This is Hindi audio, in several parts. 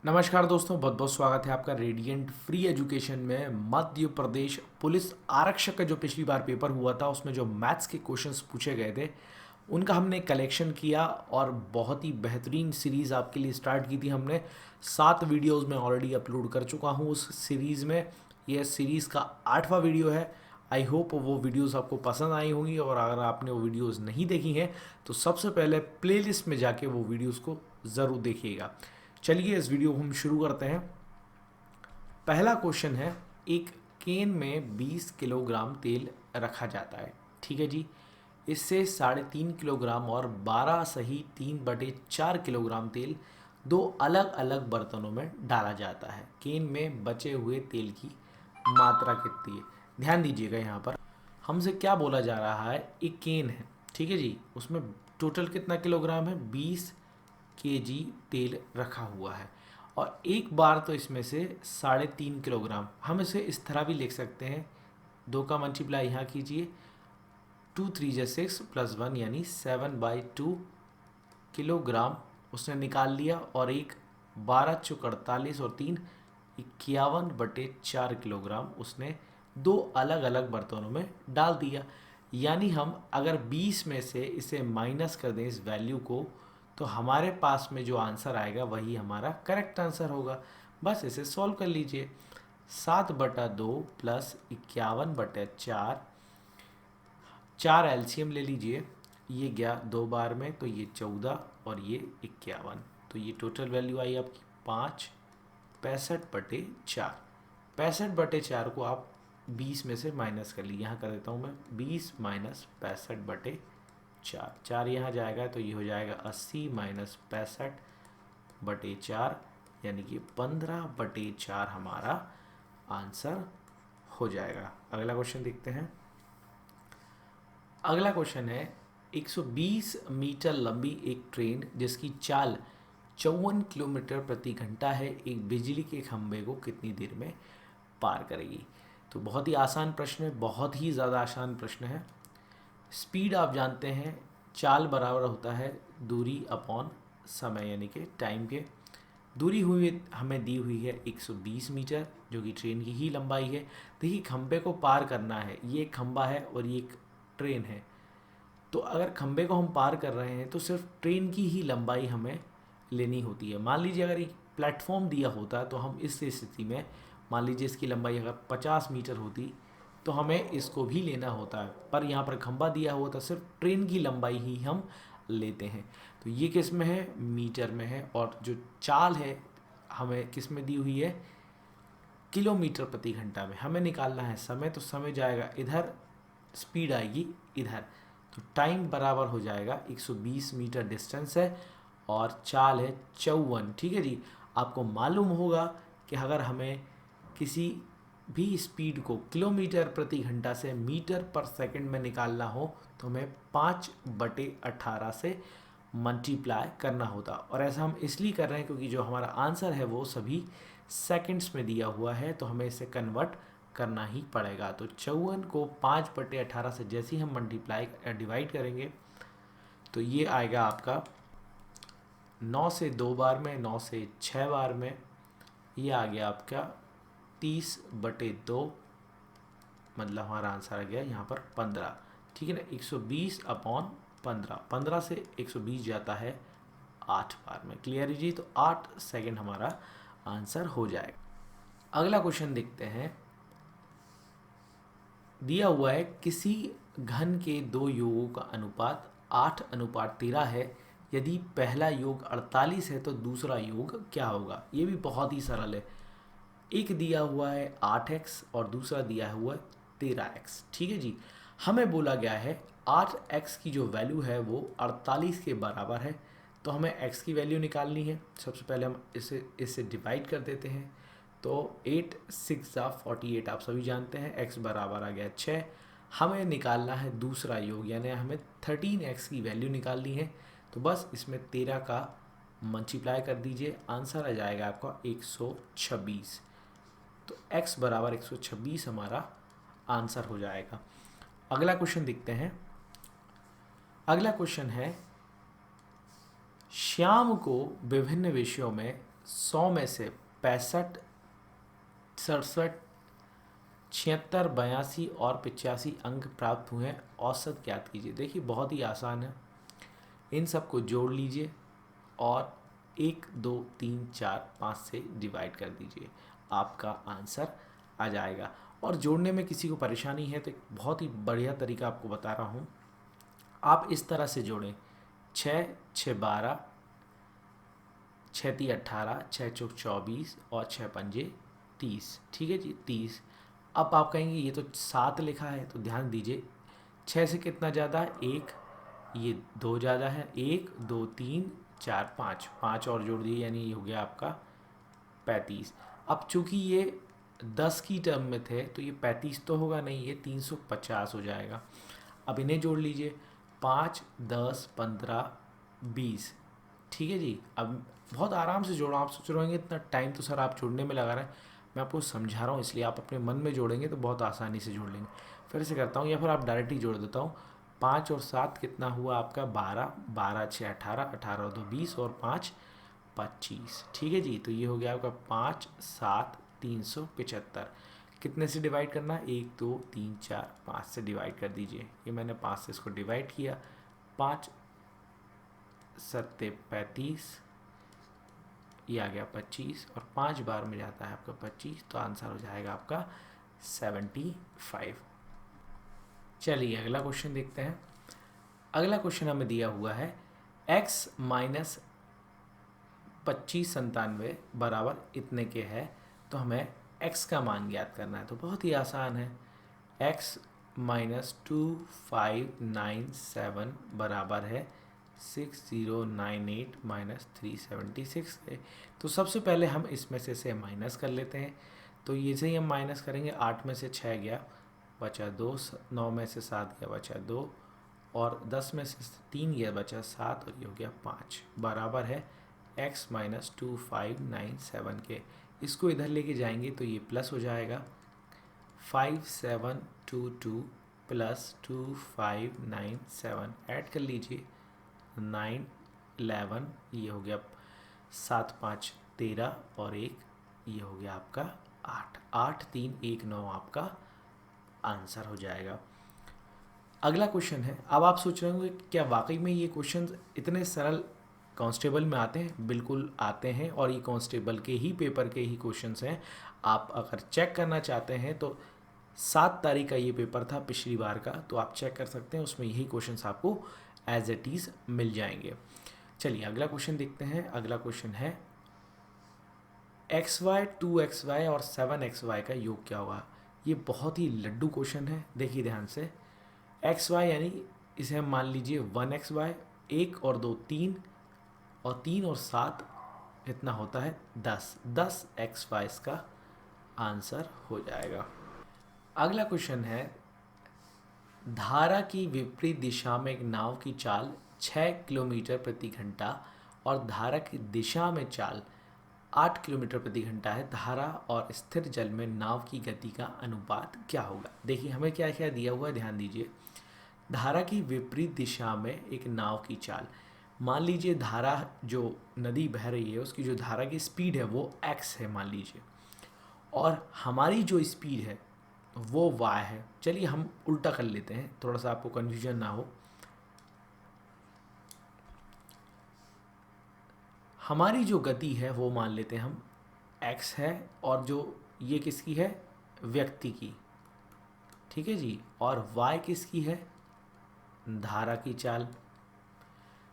नमस्कार दोस्तों, बहुत बहुत स्वागत है आपका रेडिएंट फ्री एजुकेशन में। मध्य प्रदेश पुलिस आरक्षक का जो पिछली बार पेपर हुआ था उसमें जो मैथ्स के क्वेश्चंस पूछे गए थे उनका हमने कलेक्शन किया और बहुत ही बेहतरीन सीरीज़ आपके लिए स्टार्ट की थी हमने। 7 वीडियोस में ऑलरेडी अपलोड कर चुका हूँ उस सीरीज़ में। यह सीरीज़ का 8वां वीडियो है। आई होप वो वीडियोस आपको पसंद आई होंगी, और अगर आपने वो वीडियोस नहीं देखी हैं तो सबसे पहले प्लेलिस्ट में जाके वो वीडियोस को ज़रूर देखिएगा। चलिए इस वीडियो को हम शुरू करते हैं। पहला क्वेश्चन है, एक केन में 20 किलोग्राम तेल रखा जाता है। ठीक है जी। इससे 3.5 किलोग्राम और 12 सही 3/4 किलोग्राम तेल दो अलग अलग बर्तनों में डाला जाता है। केन में बचे हुए तेल की मात्रा कितनी है? ध्यान दीजिएगा, यहाँ पर हमसे क्या बोला जा रहा है, एक केन है, ठीक है जी, उसमें टोटल कितना किलोग्राम है? 20 kg तेल रखा हुआ है, और एक बार तो इसमें से 3.5 किलोग्राम, हम इसे इस तरह भी लिख सकते हैं, 2 का मल्टीप्लाई यहाँ कीजिए, 2 3 जा 6 प्लस 1 यानी 7/2 किलोग्राम उसने निकाल लिया, और एक 12 चौक 48 और 3 51/4 किलोग्राम उसने दो अलग अलग बर्तनों में डाल दिया। यानी हम अगर 20 में से इसे माइनस कर दें इस वैल्यू को, तो हमारे पास में जो आंसर आएगा वही हमारा करेक्ट आंसर होगा। बस इसे सॉल्व कर लीजिए। 7/2 प्लस 51/4, 4 एलसीएम ले लीजिए, ये गया 2 बार में तो ये 14 और ये 51, तो ये टोटल वैल्यू आई आपकी 5 65/4। 65/4 को आप 20 में से माइनस कर लीजिए। यहाँ कर देता हूँ मैं, 20 माइनस 65/4, 4 यहाँ जाएगा तो ये हो जाएगा 80 माइनस 65/4, यानी कि 15/4 हमारा आंसर हो जाएगा। अगला क्वेश्चन देखते हैं। अगला क्वेश्चन है, 120 मीटर लंबी एक ट्रेन जिसकी चाल 54 किलोमीटर प्रति घंटा है, एक बिजली के खंभे को कितनी देर में पार करेगी? तो बहुत ही आसान प्रश्न है, बहुत ही ज़्यादा आसान प्रश्न है। स्पीड आप जानते हैं, चाल बराबर होता है दूरी अपॉन समय, यानी कि टाइम के। दूरी हुई हमें दी हुई है 120 मीटर, जो कि ट्रेन की ही लंबाई है। देखिए, खंभे को पार करना है, ये एक खंभा है और ये एक ट्रेन है, तो अगर खंभे को हम पार कर रहे हैं तो सिर्फ ट्रेन की ही लंबाई हमें लेनी होती है। मान लीजिए अगर एक प्लेटफॉर्म दिया होता तो हम इस स्थिति में, मान लीजिए इसकी लंबाई अगर 50 मीटर होती तो हमें इसको भी लेना होता है, पर यहाँ पर खंभा दिया हुआ था, सिर्फ ट्रेन की लंबाई ही हम लेते हैं। तो ये किस में है? मीटर में है। और जो चाल है हमें किस में दी हुई है? किलोमीटर प्रति घंटा में। हमें निकालना है समय, तो समय जाएगा इधर, स्पीड आएगी इधर, तो टाइम बराबर हो जाएगा 120 मीटर डिस्टेंस है और चाल है 54। ठीक है जी। आपको मालूम होगा कि अगर हमें किसी भी स्पीड को किलोमीटर प्रति घंटा से मीटर पर सेकंड में निकालना हो तो हमें 5/18 से मल्टीप्लाई करना होता, और ऐसा हम इसलिए कर रहे हैं क्योंकि जो हमारा आंसर है वो सभी सेकंड्स में दिया हुआ है, तो हमें इसे कन्वर्ट करना ही पड़ेगा। तो 54 को 5/18 से जैसे ही हम मल्टीप्लाई डिवाइड करेंगे तो ये आएगा आपका 9 से 2 बार में, 9 से 6 बार में, ये आ गया आपका 30/2, मतलब हमारा आंसर आ गया यहाँ पर 15। ठीक है ना, 120/15, 15 से 120 जाता है 8 बार में। क्लियर है जी। तो 8 सेकंड हमारा आंसर हो जाएगा। अगला क्वेश्चन देखते हैं। दिया हुआ है, किसी घन के दो योगों का अनुपात 8:13 है, यदि पहला योग 48 है तो दूसरा योग क्या होगा? ये भी बहुत ही सरल है। एक दिया हुआ है 8x और दूसरा दिया हुआ है 13x। ठीक है जी। हमें बोला गया है 8x की जो वैल्यू है वो 48 के बराबर है, तो हमें x की वैल्यू निकालनी है। सबसे पहले हम इससे डिवाइड कर देते हैं, तो 8 6 48 आप सभी जानते हैं, x बराबर आ गया 6। हमें निकालना है दूसरा योग, यानी हमें 13x की वैल्यू निकालनी है, तो बस इसमें 13 का मल्टीप्लाई कर दीजिए, आंसर आ जाएगा आपका 126। तो x बराबर 126 हमारा आंसर हो जाएगा। अगला क्वेश्चन देखते हैं। अगला क्वेश्चन है, श्याम को विभिन्न विषयों में 100 में से 65, 67, 76, 82 और 85 अंक प्राप्त हुए हैं, औसत ज्ञात कीजिए। देखिए बहुत ही आसान है, इन सबको जोड़ लीजिए और 1, 2, 3, 4, 5 से डिवाइड कर दीजिए, आपका आंसर आ जाएगा। और जोड़ने में किसी को परेशानी है तो एक बहुत ही बढ़िया तरीका आपको बता रहा हूँ, आप इस तरह से जोड़ें 6, 6, 12, 6, 3, 18, 6, 4, 24 और 6, 5, 30। ठीक है जी, 30। अब आप कहेंगे ये तो 7 लिखा है, तो ध्यान दीजिए 6 से कितना ज़्यादा है, 1, ये 2 ज़्यादा है, 1, 2, 3, 4, 5, 5 और जोड़ दिए, यानी ये हो गया आपका 35। अब चूंकि ये 10 की टर्म में थे तो ये 35 तो होगा नहीं, ये 350 हो जाएगा। अब इन्हें जोड़ लीजिए, 5, 10, 15, 20। ठीक है जी। अब बहुत आराम से जोड़ो, आप सोच रहे होंगे इतना टाइम तो सर आप जोड़ने में लगा रहे हैं, मैं आपको समझा रहा हूँ, इसलिए आप अपने मन में जोड़ेंगे तो बहुत आसानी से जोड़ लेंगे। फिर से करता हूँ या फिर आप डायरेक्ट ही जोड़ देता हूँ। 5 और 7 कितना हुआ आपका 12, 12, 6, 18, 18 और 2 20 और 5, 25। ठीक है जी, तो ये हो गया आपका 5, 7, 375। कितने से डिवाइड करना है, 1, 2, 3, 4, 5 से डिवाइड कर दीजिए। ये मैंने 5 से इसको डिवाइड किया, 5, 7, 35, ये आ गया 25 और 5 बार में जाता है आपका 25, तो आंसर हो जाएगा आपका 75। चलिए अगला क्वेश्चन देखते हैं। अगला क्वेश्चन हमें दिया हुआ है x माइनस 2597 बराबर इतने के है, तो हमें x का मान ज्ञात करना है। तो बहुत ही आसान है, x माइनस 2597 बराबर है 6098 माइनस 376 है। तो सबसे पहले हम इसमें से माइनस कर लेते हैं। तो ये से ही हम माइनस करेंगे, 8 में से 6 गया बचा 2, 9 में से 7 गया बचा 2 और 10 में से 3 गया बचा 7 और ये हो गया 5 बराबर है x माइनस 2597 के। इसको इधर लेके जाएंगे तो ये प्लस हो जाएगा, 5722 प्लस 2597 ऐड कर लीजिए, 9, 11, ये हो गया 7, 5, 13 और 1 ये हो गया आपका 8, 8, 3, 1, 9 आपका आंसर हो जाएगा। अगला क्वेश्चन है, अब आप सोच रहे होंगे क्या वाकई में ये क्वेश्चन इतने सरल कांस्टेबल में आते हैं? बिल्कुल आते हैं और ये कांस्टेबल के ही पेपर के ही क्वेश्चंस हैं। आप अगर चेक करना चाहते हैं तो 7 तारीख का ये पेपर था पिछली बार का, तो आप चेक कर सकते हैं, उसमें यही क्वेश्चंस आपको एज इट इज़ मिल जाएंगे। चलिए अगला क्वेश्चन देखते हैं। अगला क्वेश्चन है XY, 2XY और 7XY का योग क्या होगा? ये बहुत ही लड्डू क्वेश्चन है, देखिए ध्यान से। XY यानी इसे हम मान लीजिए 1XY, 1 और 2 3 और 3 और 7 इतना होता है 10, 10 XY इसका आंसर हो जाएगा। अगला क्वेश्चन है, धारा की विपरीत दिशा में एक नाव की चाल 6 किलोमीटर प्रति घंटा और धारा की दिशा में चाल 8 किलोमीटर प्रति घंटा है। धारा और स्थिर जल में नाव की गति का अनुपात क्या होगा? देखिए हमें क्या क्या दिया हुआ है, ध्यान दीजिए। धारा की विपरीत दिशा में एक नाव की चाल, मान लीजिए धारा जो नदी बह रही है उसकी जो धारा की स्पीड है वो x है मान लीजिए, और हमारी जो स्पीड है वो y है। चलिए हम उल्टा कर लेते हैं, थोड़ा सा आपको कन्फ्यूजन ना हो। हमारी जो गति है वो मान लेते हैं हम x है, और जो ये किसकी है, व्यक्ति की, ठीक है जी, और y किसकी है, धारा की चाल।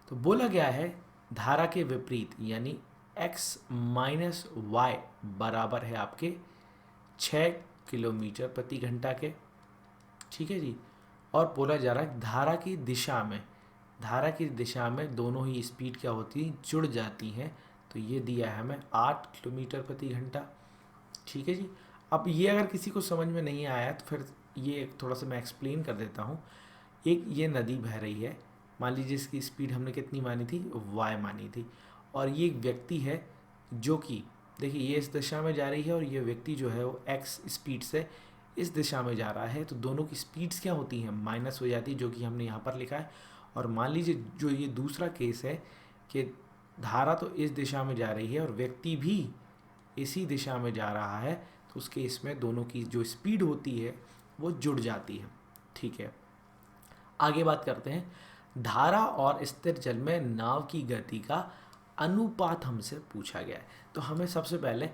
तो बोला गया है धारा के विपरीत यानी x माइनस वाई बराबर है आपके 6 किलोमीटर प्रति घंटा के, ठीक है जी। और बोला जा रहा है धारा की दिशा में, धारा की दिशा में दोनों ही स्पीड क्या होती है, जुड़ जाती हैं। तो ये दिया है हमें 8 किलोमीटर प्रति घंटा, ठीक है जी। अब ये अगर किसी को समझ में नहीं आया तो फिर ये थोड़ा सा मैं एक्सप्लेन कर देता हूँ। एक ये नदी बह रही है, मान लीजिए इसकी स्पीड हमने कितनी मानी थी, y मानी थी, और ये एक व्यक्ति है जो कि देखिए ये इस दिशा में जा रही है और ये व्यक्ति जो है वो x स्पीड से इस दिशा में जा रहा है। तो दोनों की स्पीड्स क्या होती हैं, माइनस हो जाती है, जो कि हमने यहाँ पर लिखा है। और मान लीजिए जो ये दूसरा केस है कि धारा तो इस दिशा में जा रही है और व्यक्ति भी इसी दिशा में जा रहा है, तो उस केस में दोनों की जो स्पीड होती है वो जुड़ जाती है। ठीक है, आगे बात करते हैं। धारा और स्थिर जल में नाव की गति का अनुपात हमसे पूछा गया है। तो हमें सबसे पहले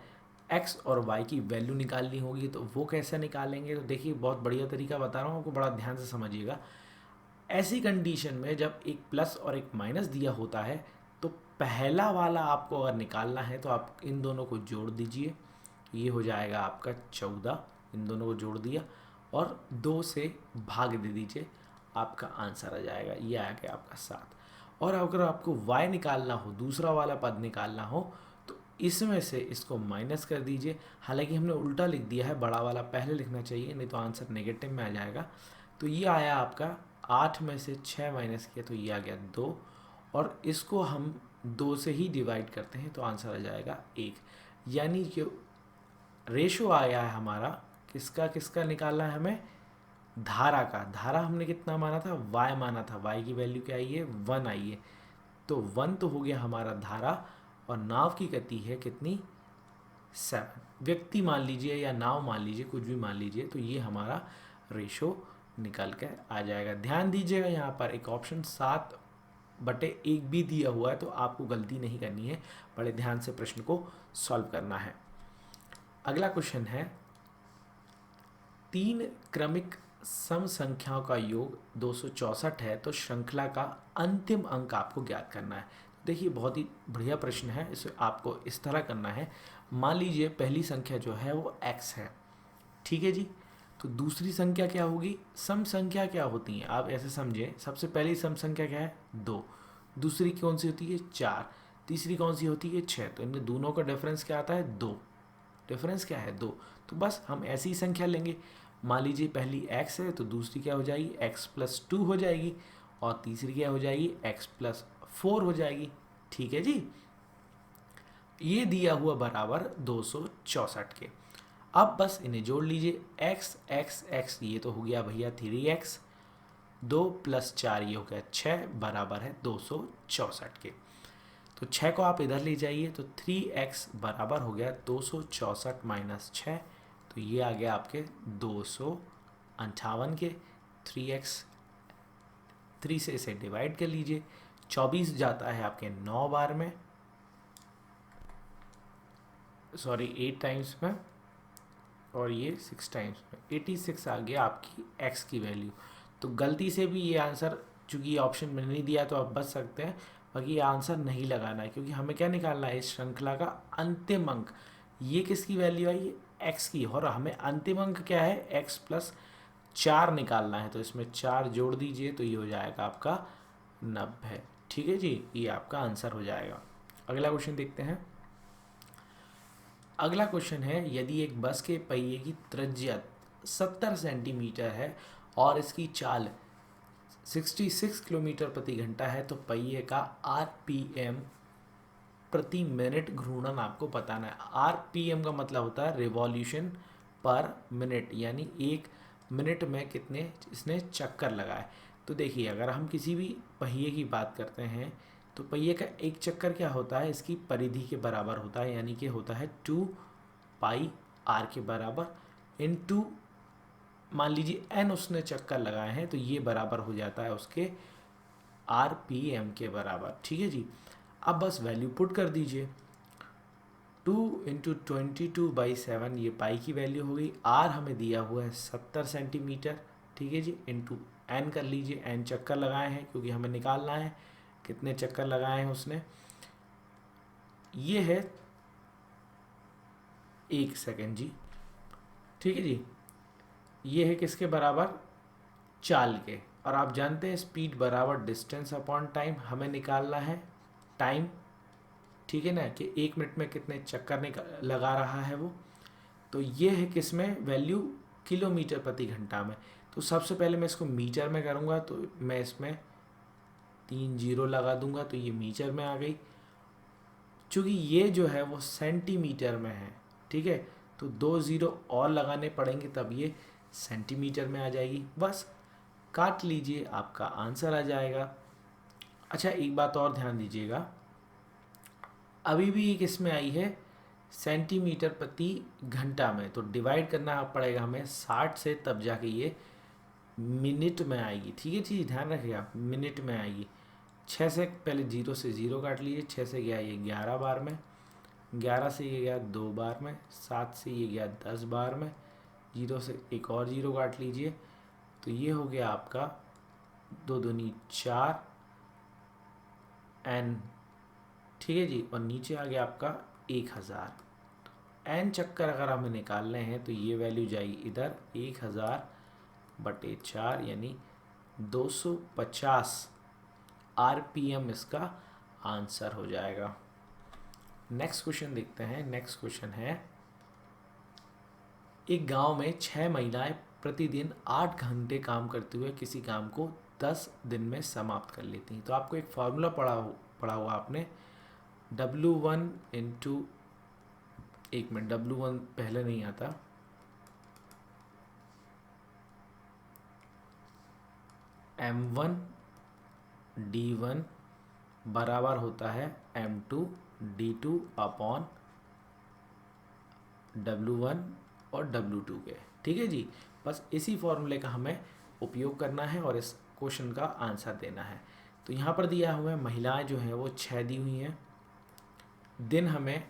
x और y की वैल्यू निकालनी होगी। तो वो कैसे निकालेंगे? तो देखिए, बहुत बढ़िया तरीका बता रहा हूँ आपको, बड़ा ध्यान से समझिएगा। ऐसी कंडीशन में जब एक प्लस और एक माइनस दिया होता है, तो पहला वाला आपको अगर निकालना है तो आप इन दोनों को जोड़ दीजिए, ये हो जाएगा आपका 14। इन दोनों को जोड़ दिया और 2 से भाग दे दीजिए, आपका आंसर आ जाएगा, ये आ गया आपका 7। और अगर आपको y निकालना हो, दूसरा वाला पद निकालना हो, तो इसमें से इसको माइनस कर दीजिए। हालांकि हमने उल्टा लिख दिया है, बड़ा वाला पहले लिखना चाहिए, नहीं तो आंसर नेगेटिव में आ जाएगा। तो ये आया आपका 8 में से 6 माइनस किया तो ये आ गया 2, और इसको हम 2 से ही डिवाइड करते हैं तो आंसर आ जाएगा 1। यानी कि रेशो आया है हमारा, किसका किसका निकालना है हमें? धारा का। धारा हमने कितना माना था? y माना था। y की वैल्यू क्या आई है? 1 आई है। तो 1 तो हो गया हमारा धारा, और नाव की गति है कितनी? 7। व्यक्ति मान लीजिए या नाव मान लीजिए, कुछ भी मान लीजिए, तो ये हमारा रेशो निकल के आ जाएगा। ध्यान दीजिएगा, यहाँ पर एक ऑप्शन 7/1 भी दिया हुआ है, तो आपको गलती नहीं करनी है, बड़े ध्यान से प्रश्न को सॉल्व करना है। अगला क्वेश्चन है, 3 क्रमिक सम संख्याओं का योग 264 है, तो श्रृंखला का अंतिम अंक आपको ज्ञात करना है। देखिए, बहुत ही बढ़िया प्रश्न है। इसे आपको इस तरह करना है, मान लीजिए पहली संख्या जो है वो x है, ठीक है जी। तो दूसरी संख्या क्या होगी? सम संख्या क्या होती है आप ऐसे समझें। सबसे पहली सम संख्या क्या है? 2। दूसरी कौन सी होती है? 4। तीसरी कौन सी होती है? 6। तो इनमें दोनों का डिफरेंस क्या आता है? 2। डिफरेंस क्या है? 2। तो बस हम ऐसी ही संख्या लेंगे। मान लीजिए पहली x है, तो दूसरी क्या हो जाएगी? x+2 हो जाएगी, और तीसरी क्या हो जाएगी? x+4 हो जाएगी। ठीक है जी, ये दिया हुआ बराबर 264 के। अब बस इन्हें जोड़ लीजिए, x x x, ये तो हो गया भैया 3x, 2 + 4 ये हो गया 6, बराबर है 264 के। तो 6 को आप इधर ले जाइए, तो 3x बराबर हो गया 264 - 6, तो ये आ गया आपके 258 के। 3x 3 से इसे डिवाइड कर लीजिए, 24 जाता है आपके 9 बार में, सॉरी 8 टाइम्स में, और ये 6 टाइम्स में, 86 आ गया आपकी x की वैल्यू। तो गलती से भी ये आंसर, चूँकि ये ऑप्शन मैंने नहीं दिया तो आप बच सकते हैं, बाकी ये आंसर नहीं लगाना है, क्योंकि हमें क्या निकालना है? इस श्रृंखला का अंतिम अंक। ये किसकी वैल्यू आई? x की, और हमें अंतिम अंक क्या है? x+4 निकालना है। तो इसमें 4 जोड़ दीजिए, तो ये हो जाएगा आपका 90। ठीक है जी, ये आपका आंसर हो जाएगा। अगला क्वेश्चन देखते हैं। अगला क्वेश्चन है, यदि एक बस के पहिए की त्रिज्या 70 सेंटीमीटर है और इसकी चाल 66 किलोमीटर प्रति घंटा है, तो पहिए का RPM प्रति मिनट घूर्णन आपको बताना है। RPM का मतलब होता है रिवॉल्यूशन पर मिनट, यानी 1 मिनट में कितने इसने चक्कर लगाए। तो देखिए, अगर हम किसी भी पहिए की बात करते हैं, तो पहिए का एक चक्कर क्या होता है? इसकी परिधि के बराबर होता है, यानी कि होता है 2πr के बराबर, इनटू मान लीजिए n उसने चक्कर लगाए हैं, तो ये बराबर हो जाता है उसके RPM के बराबर। ठीक है जी, अब बस वैल्यू पुट कर दीजिए, 2 × 22/7, ये पाई की वैल्यू हो गई। r हमें दिया हुआ है 70 सेंटीमीटर, ठीक है जी, इंटू n कर लीजिए, n चक्कर लगाए हैं क्योंकि हमें निकालना है कितने चक्कर लगाए हैं उसने। ये है 1 सेकेंड जी, ठीक है जी। ये है किसके बराबर? चाल के। और आप जानते हैं स्पीड बराबर डिस्टेंस अपॉन टाइम, हमें निकालना है टाइम, ठीक है ना, कि 1 मिनट में कितने चक्कर लगा रहा है वो। तो ये है किस में वैल्यू? किलोमीटर प्रति घंटा में। तो सबसे पहले मैं इसको मीटर में करूँगा, तो मैं इसमें 3 जीरो लगा दूंगा, तो ये मीटर में आ गई। चूँकि ये जो है वो सेंटीमीटर में है, ठीक है, तो 2 जीरो और लगाने पड़ेंगे, तब ये सेंटीमीटर में आ जाएगी। बस काट लीजिए, आपका आंसर आ जाएगा। अच्छा, एक बात और ध्यान दीजिएगा, अभी भी एक इसमें आई है सेंटीमीटर प्रति घंटा में, तो डिवाइड करना पड़ेगा हमें 60 से, तब जाके ये मिनट में आएगी। ठीक है जी, ध्यान रखिए आप, मिनट में आएगी। 6 से पहले 0 से 0 काट लीजिए, 6 से गया ये 11 बार में, 11 से ये गया 2 बार में, 7 से ये गया 10 बार में, 0 से एक और 0 काट लीजिए, तो ये हो गया आपका 2 दूनी 4 एन। ठीक है जी, और नीचे आ गया आपका 1000। एन चक्कर अगर हमें निकालने हैं तो ये वैल्यू जाएगी इधर 1000/4, यानी 250 आरपीएम इसका आंसर हो जाएगा। नेक्स्ट क्वेश्चन देखते हैं। नेक्स्ट क्वेश्चन है, एक गांव में 6 महिलाएं प्रतिदिन 8 घंटे काम करते हुए किसी काम को 10 दिन में समाप्त कर लेती हैं। तो आपको एक फार्मूला पढ़ा हुआ आपने, W1 इंटू, एक मिनट, W1 पहले नहीं आता, M1 D1 बराबर होता है M2 D2 अपॉन W1 और W2 के। ठीक है जी, बस इसी फॉर्मूले का हमें उपयोग करना है और इस क्वेश्चन का आंसर देना है। तो यहाँ पर दिया हुआ है महिलाएं जो हैं वो 6 दी हुई हैं, दिन हमें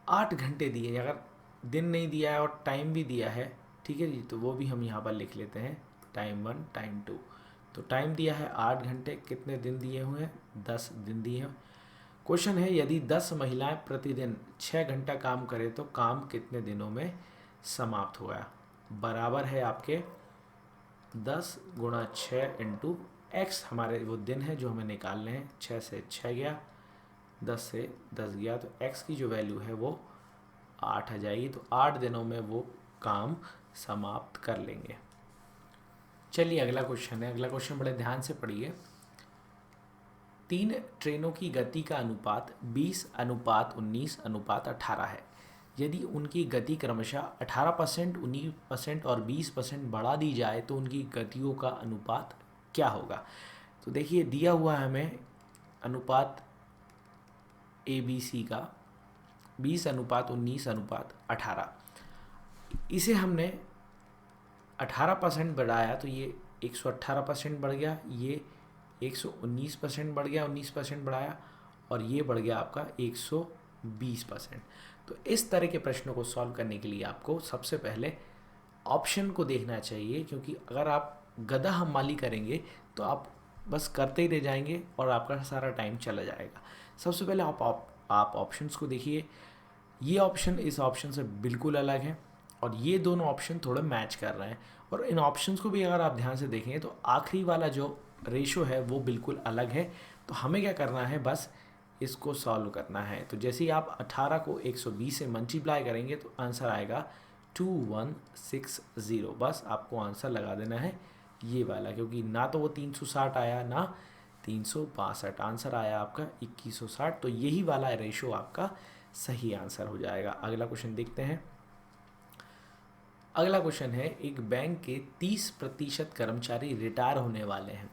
8 घंटे दिए, अगर दिन नहीं दिया है और टाइम भी दिया है, ठीक है जी, तो वो भी हम यहाँ पर लिख लेते हैं, टाइम 1 टाइम 2। तो टाइम दिया है 8 घंटे, कितने दिन दिए हुए हैं, 10 दिन दिए हैं। क्वेश्चन है, यदि 10 महिलाएं प्रतिदिन 6 घंटा काम करें तो काम कितने दिनों में समाप्त होगा। बराबर है आपके 10 गुणा 6 इंटू एक्स, हमारे वो दिन है जो हमें निकालने हैं। 6 से 6 गया, 10 से 10 गया, तो x की जो वैल्यू है वो 8 आ जाएगी। तो 8 दिनों में वो काम समाप्त कर लेंगे। चलिए अगला क्वेश्चन है। अगला क्वेश्चन बड़े ध्यान से पढ़िए। 3 ट्रेनों की गति का अनुपात 20:19:18 है। यदि उनकी गति क्रमशः 18%, 19% और 20% बढ़ा दी जाए तो उनकी गतियों का अनुपात क्या होगा। तो देखिए दिया हुआ है हमें अनुपात ABC का 20:19:18। इसे हमने 18% बढ़ाया तो ये 118% बढ़ गया, ये 119% बढ़ गया, 19% बढ़ाया, और ये बढ़ गया आपका 120%। तो इस तरह के प्रश्नों को सॉल्व करने के लिए आपको सबसे पहले ऑप्शन को देखना चाहिए, क्योंकि अगर आप गधा हमाली करेंगे तो आप बस करते ही रह जाएंगे और आपका सारा टाइम चला जाएगा। सबसे पहले आप ऑप्शंस को देखिए। ये ऑप्शन इस ऑप्शन से बिल्कुल अलग है और ये दोनों ऑप्शन थोड़े मैच कर रहे हैं, और इन ऑप्शंस को भी अगर आप ध्यान से देखेंगे तो आखिरी वाला जो रेशो है वो बिल्कुल अलग है। तो हमें क्या करना है, बस इसको सॉल्व करना है। तो जैसे ही आप 18 को 120 से मल्टीप्लाई करेंगे तो आंसर आएगा 2160। बस आपको आंसर लगा देना है ये वाला, क्योंकि ना तो वो 360 आया ना 362, आंसर आया आपका 2160। तो यही वाला रेशो आपका सही आंसर हो जाएगा। अगला क्वेश्चन देखते हैं। अगला क्वेश्चन है, एक बैंक के 30% कर्मचारी रिटायर होने वाले हैं।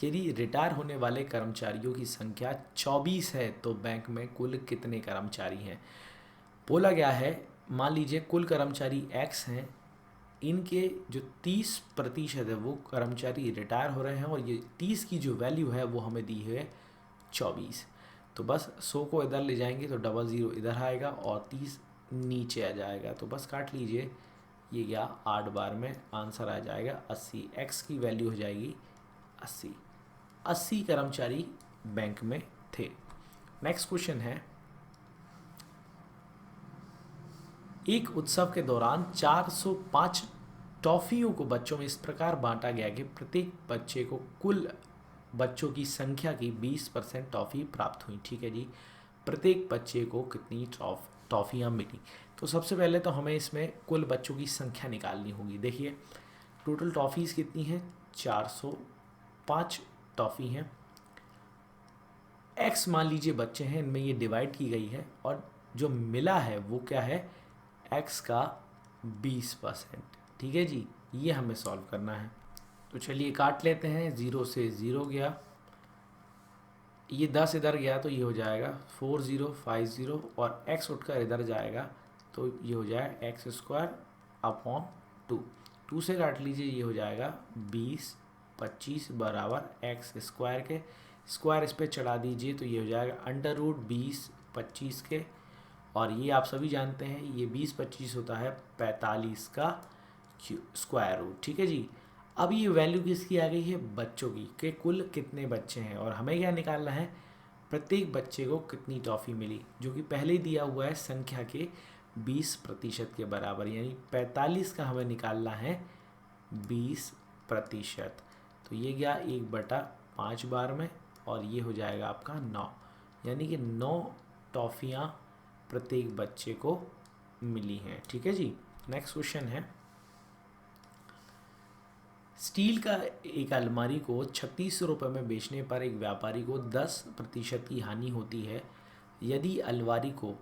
यदि रिटायर होने वाले कर्मचारियों की संख्या 24 है तो बैंक में कुल कितने कर्मचारी हैं। बोला गया है, मान लीजिए कुल कर्मचारी X हैं, इनके जो 30% है वो कर्मचारी रिटायर हो रहे हैं, और ये 30 की जो वैल्यू है वो हमें दी है 24। तो बस 100 को इधर ले जाएंगे तो 00 इधर आएगा और 30 नीचे आ जाएगा। तो बस काट लीजिए, ये गया 8 बार में, आंसर आ जाएगा 80। X की वैल्यू हो जाएगी 80। 80 कर्मचारी बैंक में थे। नेक्स्ट क्वेश्चन है, एक उत्सव के दौरान 405 टॉफियों को बच्चों में इस प्रकार बांटा गया कि प्रत्येक बच्चे को कुल बच्चों की संख्या की 20% टॉफ़ी प्राप्त हुई। ठीक है जी, प्रत्येक बच्चे को कितनी टॉफ़ियाँ मिली। तो सबसे पहले तो हमें इसमें कुल बच्चों की संख्या निकालनी होगी। देखिए टोटल टॉफ़ीज़ कितनी हैं, 405 टॉफ़ी हैं। X मान लीजिए बच्चे हैं, इनमें ये डिवाइड की गई है, और जो मिला है वो क्या है, X का 20%। ठीक है जी, ये हमें सॉल्व करना है। तो चलिए काट लेते हैं, 0 से 0 गया, ये 10 इधर गया तो ये हो जाएगा 4050 और x उठकर इधर जाएगा तो ये हो जाएगा एक्स स्क्वायर अपॉन 2 से काट लीजिए, ये हो जाएगा 20 25 बराबर एक्स स्क्वायर के स्क्वायर इस पर चढ़ा दीजिए तो ये हो जाएगा अंडर रूट 20 25 के, और ये आप सभी जानते हैं ये 20 25 होता है 45 का स्क्वायर रूट। ठीक है जी। अब ये वैल्यू किसकी आ गई है, बच्चों की, कि कुल कितने बच्चे हैं और हमें क्या निकालना है, प्रत्येक बच्चे को कितनी टॉफ़ी मिली, जो कि पहले ही दिया हुआ है संख्या के 20% के बराबर, यानी 45 का हमें निकालना है 20%। तो ये गया 1/5 बार में और ये हो जाएगा आपका 9, यानी कि 9 टॉफ़ियाँ प्रत्येक बच्चे को मिली हैं। ठीक है जी। नेक्स्ट क्वेश्चन है, स्टील का एक अलमारी को 3600 रुपये में बेचने पर एक व्यापारी को 10% की हानि होती है। यदि अलमारी को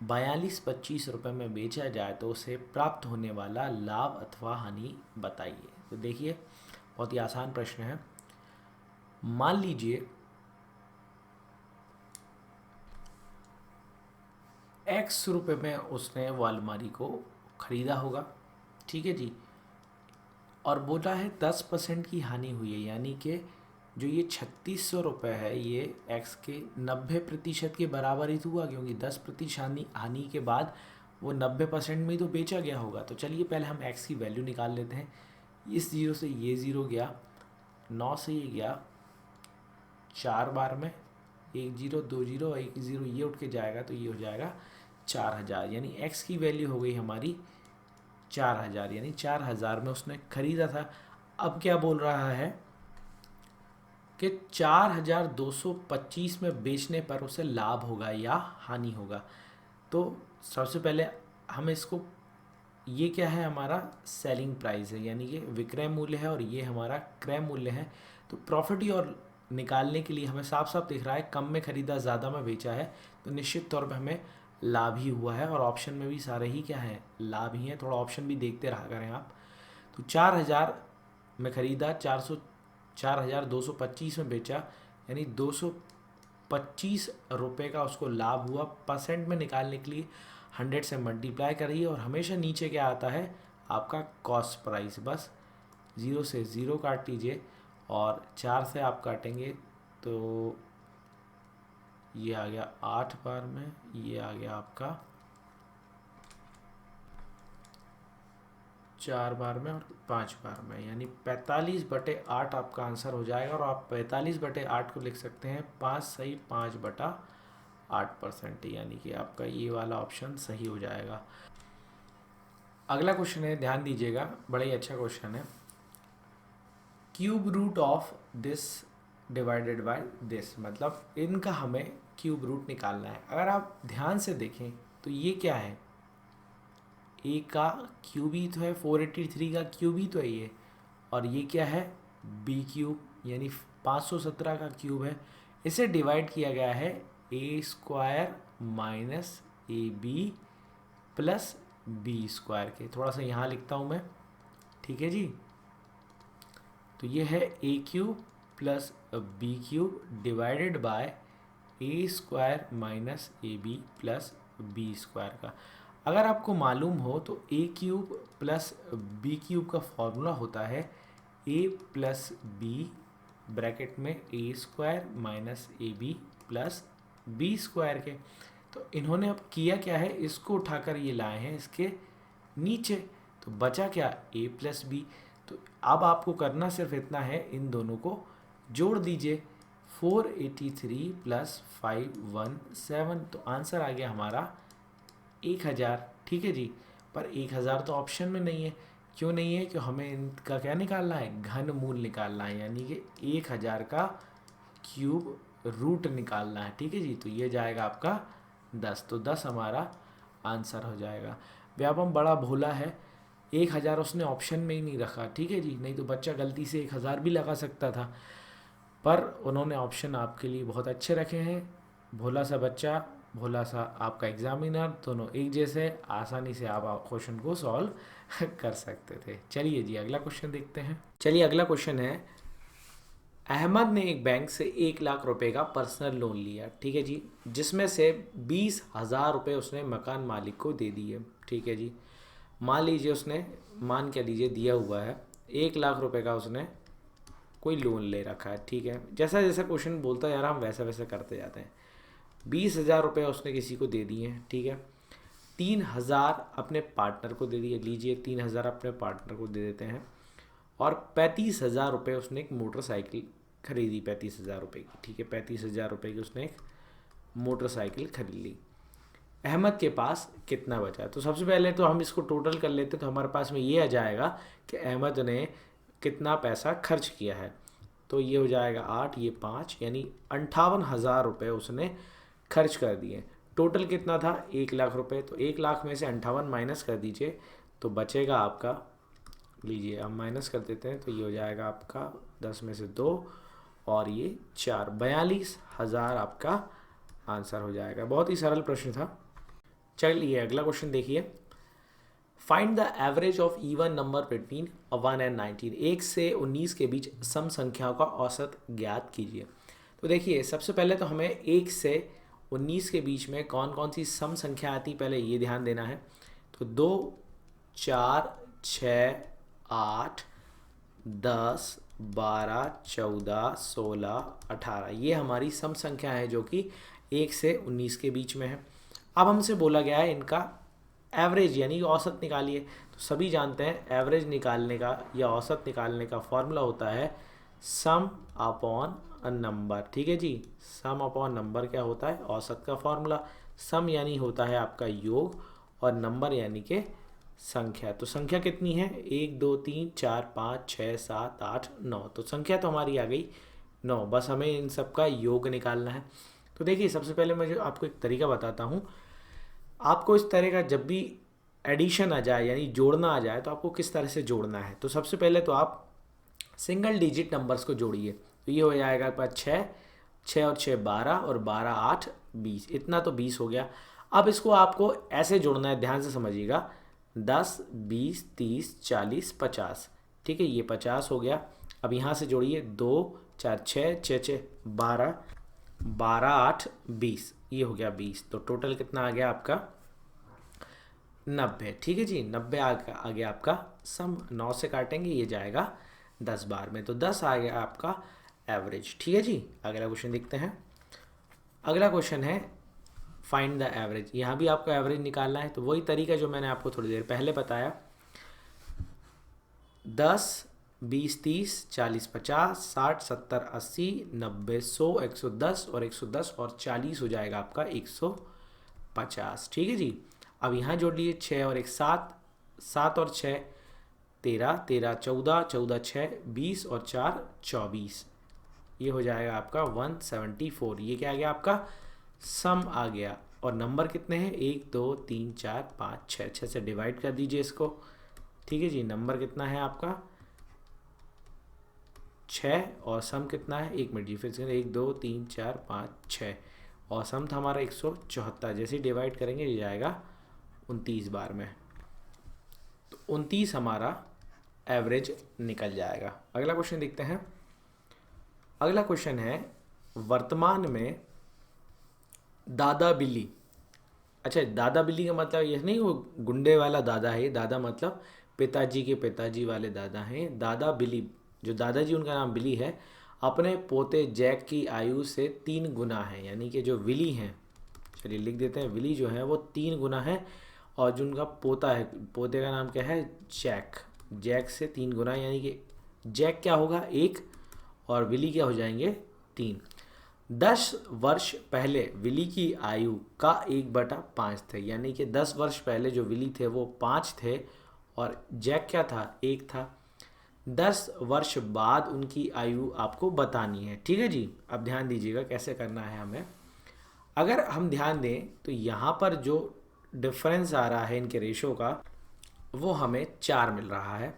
42-25 रुपये में बेचा जाए तो उसे प्राप्त होने वाला लाभ अथवा हानि बताइए। तो देखिए बहुत ही आसान प्रश्न है। मान लीजिए x रुपये में उसने वो अलमारी को ख़रीदा होगा, ठीक है जी, और बोला है 10% की हानि हुई है, यानी कि जो ये 3600 रुपये है ये x के 90% के बराबर ही तो हुआ, क्योंकि 10% हानि के बाद वो 90% में ही तो बेचा गया होगा। तो चलिए पहले हम x की वैल्यू निकाल लेते हैं। इस ज़ीरो से ये ज़ीरो गया, 9 से ये गया 4 बार में, 1 0 2 0 1 0 ये उठ के जाएगा तो ये हो जाएगा 4000, यानी x की वैल्यू हो गई हमारी 4000, यानी 4000 में उसने खरीदा था। अब क्या बोल रहा है कि 4225 में बेचने पर उसे लाभ होगा या हानि होगा। तो सबसे पहले हम इसको, ये क्या है, हमारा सेलिंग प्राइस है, यानी कि विक्रय मूल्य है, और ये हमारा क्रय मूल्य है। तो प्रॉफिट ही और निकालने के लिए हमें साफ साफ दिख रहा है, कम में ख़रीदा ज़्यादा में बेचा है, तो निश्चित तौर पे हमें लाभ ही हुआ है, और ऑप्शन में भी सारे ही क्या है, लाभ ही हैं। थोड़ा ऑप्शन भी देखते रहा करें आप। तो 4000 में ख़रीदा, 4225 में बेचा, यानी 225 रुपये का उसको लाभ हुआ। परसेंट में निकालने के लिए 100 से मल्टीप्लाई करिए, और हमेशा नीचे क्या आता है, आपका कॉस्ट प्राइस। बस 0 से 0 काट लीजिए और 4 से आप काटेंगे तो ये आ गया 8 बार में, ये आ गया आपका 4 बार में और 5 बार में, यानी 45/8 आपका आंसर हो जाएगा। और आप 45/8 को लिख सकते हैं 5 सही 5/8%, यानी कि आपका ये वाला ऑप्शन सही हो जाएगा। अगला क्वेश्चन है, ध्यान दीजिएगा, बड़ा ही अच्छा क्वेश्चन है। Cube root of this divided by this, मतलब इनका हमें क्यूब रूट निकालना है। अगर आप ध्यान से देखें तो ये क्या है, ए का क्यूब ही तो है, 483 का क्यूब ही तो है ये, और ये क्या है, बी क्यूब, यानी 517 का क्यूब है। इसे डिवाइड किया गया है A square minus A B plus B square के। थोड़ा सा यहाँ लिखता हूँ मैं, ठीक है जी। तो ये है A cube plus B cube divided by A square minus A B plus B square का। अगर आपको मालूम हो तो A cube plus B cube का फॉर्मूला होता है ए प्लस बी ब्रैकेट में A square minus A B plus B square के। तो इन्होंने अब किया क्या है, इसको उठाकर ये लाए हैं इसके नीचे, तो बचा क्या, ए प्लस बी। तो अब आपको करना सिर्फ इतना है, इन दोनों को जोड़ दीजिए, 483 प्लस 517, तो आंसर आ गया हमारा 1000। ठीक है जी। पर 1000 तो ऑप्शन में नहीं है। क्यों नहीं है, कि हमें इनका क्या निकालना है, घन मूल निकालना है, यानी कि 1000 का क्यूब रूट निकालना है। ठीक है जी। तो ये जाएगा आपका 10, तो 10 हमारा आंसर हो जाएगा। व्यापम बड़ा भोला है, 1000 उसने ऑप्शन में ही नहीं रखा, ठीक है जी, नहीं तो बच्चा गलती से 1000 भी लगा सकता था, पर उन्होंने ऑप्शन आपके लिए बहुत अच्छे रखे हैं। भोला सा बच्चा, भोला सा आपका एग्जामिनर, दोनों एक जैसे, आसानी से आप क्वेश्चन को सॉल्व कर सकते थे। चलिए जी अगला क्वेश्चन देखते हैं। चलिए अगला क्वेश्चन है, अहमद ने एक बैंक से 1 लाख रुपए का पर्सनल लोन लिया, ठीक है जी, जिसमें से 20,000 रुपये उसने मकान मालिक को दे दिए, ठीक है जी। मान लीजिए उसने, मान क्या लीजिए दिया हुआ है 1 लाख रुपए का उसने कोई लोन ले रखा है, ठीक है। जैसा जैसा क्वेश्चन बोलता है यार हम वैसा वैसा करते जाते हैं। 20,000 रुपये उसने किसी को दे दिए हैं, ठीक है। 3,000 अपने पार्टनर को दे दिए, लीजिए 3,000 अपने पार्टनर को दे देते हैं। और 35,000 रुपये उसने एक मोटरसाइकिल खरीदी, 35,000 रुपये की, ठीक है। 35,000 रुपये की उसने एक मोटरसाइकिल खरीद ली। अहमद के पास कितना बचा? तो सबसे पहले तो हम इसको टोटल कर लेते तो हमारे पास में ये आ जाएगा कि अहमद ने कितना पैसा खर्च किया है। तो ये हो जाएगा 8, ये 5, यानी 58,000 रुपये उसने खर्च कर दिए। टोटल कितना था? 1 लाख रुपये। तो 1 लाख में से 58 माइनस कर दीजिए तो बचेगा आपका, लीजिए हम माइनस कर देते हैं, तो ये हो जाएगा आपका 10 में से 2 और ये 4, 42,000 आपका आंसर हो जाएगा। बहुत ही सरल प्रश्न था। चलिए अगला क्वेश्चन देखिए। Find the average of even number between 1 and 19। 1 से 19 के बीच सम संख्याओं का औसत ज्ञात कीजिए। तो देखिए सबसे पहले तो हमें 1 से 19 के बीच में कौन कौन सी सम संख्या आती पहले ये ध्यान देना है। तो 2, 4, 6, 8, 10, 12, 14, 16, 18 ये हमारी सम संख्या है जो कि 1 से 19 के बीच में है। अब हमसे बोला गया है इनका एवरेज यानी औसत निकालिए। तो सभी जानते हैं एवरेज निकालने का या औसत निकालने का फॉर्मूला होता है सम अपॉन अ नंबर, ठीक है जी। सम अपॉन नंबर क्या होता है? औसत का फॉर्मूला। सम यानी होता है आपका योग और नंबर यानी कि संख्या। तो संख्या कितनी है? 1, 2, 3, 4, 5, 6, 7, 8, 9। तो संख्या तो हमारी आ गई 9, बस हमें इन सब का योग निकालना है। तो देखिए सबसे पहले मैं जो आपको एक तरीका बताता हूँ। आपको इस तरह का जब भी एडिशन आ जाए यानी जोड़ना आ जाए तो आपको किस तरह से जोड़ना है। तो सबसे पहले तो आप सिंगल डिजिट नंबर्स को जोड़िए। तो ये हो जाएगा आपका 6, 6 और 6 12 और 12, 8, 20। इतना तो 20 हो गया। अब इसको आपको ऐसे जोड़ना है, ध्यान से समझिएगा। 10, 20, 30, 40, 50, ठीक है, ये 50 हो गया। अब यहाँ से जोड़िए 2, 4, 6, 6, 6, 12, 12, 8, 20, ये हो गया 20। तो टोटल कितना आ गया आपका? 90, ठीक है जी। 90 आ गया आपका सम। 9 से काटेंगे ये जाएगा 10 बार में, तो 10 आ गया आपका एवरेज, ठीक है जी। अगला क्वेश्चन देखते हैं। अगला क्वेश्चन है फाइंड द एवरेज। यहाँ भी आपको एवरेज निकालना है। तो वही तरीका जो मैंने आपको थोड़ी देर पहले बताया। 10, 20, 30, 40, 50, 60, 70, 80, 90, 100, 110 और 110 और 40 हो जाएगा आपका 150, ठीक है जी। अब यहाँ जोड़ लिए 6 और 1 7, 7 और 6 13, 13, 14, 14, 6 20 और 4 24, ये हो जाएगा आपका 174। ये क्या आ गया आपका? सम आ गया। और नंबर कितने हैं? 1, 2, 3, 4, 5, 6, 6 से डिवाइड कर दीजिए इसको, ठीक है जी। नंबर कितना है आपका? 6 और सम कितना है? 1 मिनट जी, फिर से 1, 2, 3, 4, 5, 6 और सम था हमारा 174। जैसे ही डिवाइड करेंगे ये जाएगा 29 बार में। तो 29 हमारा एवरेज निकल जाएगा। अगला क्वेश्चन देखते हैं। अगला क्वेश्चन है वर्तमान में दादा बिल्ली। अच्छा, दादा बिल्ली का मतलब ये नहीं वो गुंडे वाला दादा है। दादा मतलब पिताजी के पिताजी वाले दादा हैं। दादा बिल्ली, जो दादाजी उनका नाम बिली है, अपने पोते जैक की आयु से 3 गुना है। यानी कि जो विली हैं, चलिए लिख देते हैं, विली जो है वो 3 गुना है। और जो उनका पोता है, पोते का नाम क्या है? जैक। जैक से 3 गुना, यानी कि जैक क्या होगा? 1 और विली क्या हो जाएंगे? 3। 10 वर्ष पहले विली की आयु का 1/5 थे। यानी कि 10 वर्ष पहले जो विली थे वो 5 थे और जैक क्या था? 1 था। 10 वर्ष बाद उनकी आयु आपको बतानी है, ठीक है जी। अब ध्यान दीजिएगा कैसे करना है हमें। अगर हम ध्यान दें तो यहाँ पर जो डिफरेंस आ रहा है इनके रेशो का, वो हमें 4 मिल रहा है।